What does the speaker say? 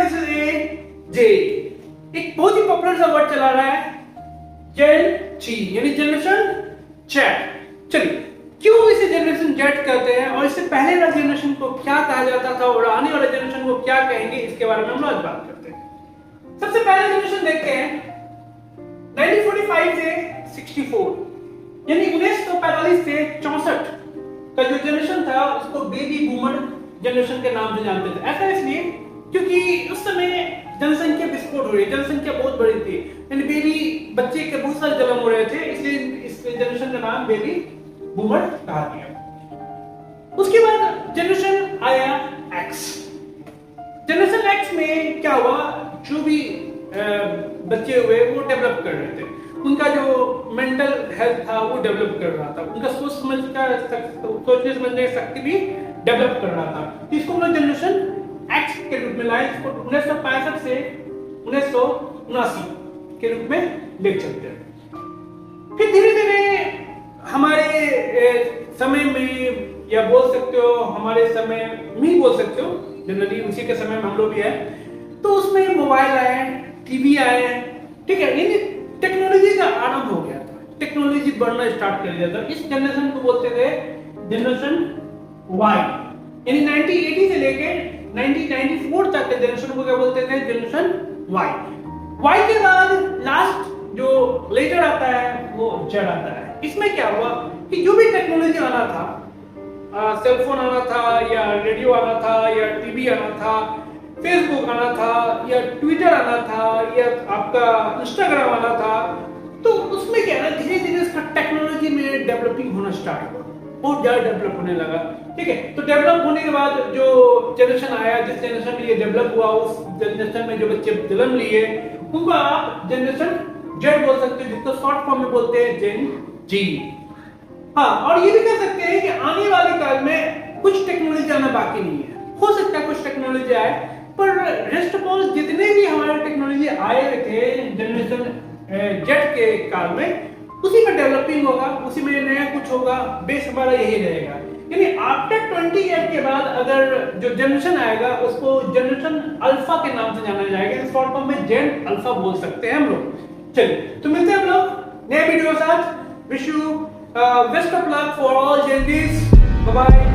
This is a जे। एक बहुत ही popular सा वर्ड चला रहा है जेन जी, यानी जनरेशन जेड। चलिए, क्यों इसे जनरेशन जेड कहते हैं और इससे पहले वाले जनरेशन को क्या कहा जाता था और आने वाले जनरेशन को क्या कहेंगे, इसके बारे में हम आज बात करते हैं। सबसे पहले जनरेशन देखते हैं 1945 से 64, यानी 1945 से 64 का जो जनरेशन था उसको बेबी बूमर जनरेशन के नाम से जानते थे। ऐसा इसलिए क्योंकि उस समय जनसंख्या विस्फोट हो रही, जनसंख्या बहुत बड़ी थी, यानी बेबी बच्चे के बहुत सारे जन्म हो रहे थे, इसलिए इस जनरेशन का नाम बेबी बूमर कहा गया। उसके बाद जनरेशन आया एक्स। जनरेशन एक्स में क्या हुआ, जो भी बच्चे हुए वो डेवलप कर रहे थे, उनका जो मेंटल हेल्थ था वो डेवलप कर रहा था, उनका सोचने समझने की शक्ति भी डेवलप कर रहा था। इसको हम लोग जनरेशन एक्स के रूप में लाए, इसको 1965 से 1979 के रूप में ले चलते हैं। फिर धीरे धीरे हमारे समय में, या बोल सकते हो हमारे समय में ही बोल सकते हो, जनरली उसी के समय में हम लोग भी है, तो उसमें मोबाइल आए, टीवी आए, ठीक है, यानी टेक्नोलॉजी का आरंभ हो गया था, टेक्नोलॉजी बढ़ना स्टार्ट कर दिया था। इस जनरेशन को बोलते थे जनरेशन वाई, यानी 1980 से लेके 1994 तक के जनरेशन को क्या बोलते थे, जनरेशन वाई। वाई के बाद लास्ट जो लेटर आता है वो जेड आता है। इसमें क्या हुआ कि जो भी टेक्नोलॉजी आना था, सेल फोन आना था, या रेडियो आना था, या टीवी आना था, फेसबुक आना था, या ट्विटर आना था, या आपका इंस्टाग्राम आना था, तो उसमें क्या है, धीरे धीरे इसका टेक्नोलॉजी में डेवलपिंग होना स्टार्ट हुआ, बहुत ज्यादा डेवलप होने लगा। ठीक है, तो डेवलप होने के बाद जो जनरेशन आया, जिस जनरेशन में ये डेवलप हुआ, उस जनरेशन में जो बच्चे जन्म लिए उनको आप जनरेशन जेड बोल सकते हो, जिसको शॉर्ट फॉर्म में बोलते हैं जेन जी। हाँ, और ये भी कह सकते हैं कि आने वाले काल में कुछ टेक्नोलॉजी आना बाकी नहीं है, हो सकता है कुछ टेक्नोलॉजी आए, पर रेस्ट ऑफ ऑल जितने भी हमारे टेक्नोलॉजी आए थे जनरेशन जेड के काल में, उसी में डेवलपिंग होगा, उसी में नया कुछ होगा, बेस हमारा यही रहेगा। यानी आफ्टर 20 ईयर के बाद अगर जो जनरेशन आएगा उसको जनरेशन अल्फा के नाम से जाना जाएगा, शॉर्ट फॉर्म में जेन अल्फा बोल सकते हैं हम लोग। चलिए, तो मिलते हैं हम लोग नए वीडियो के साथ। Wish you best of luck for all Gen Zs. Bye bye.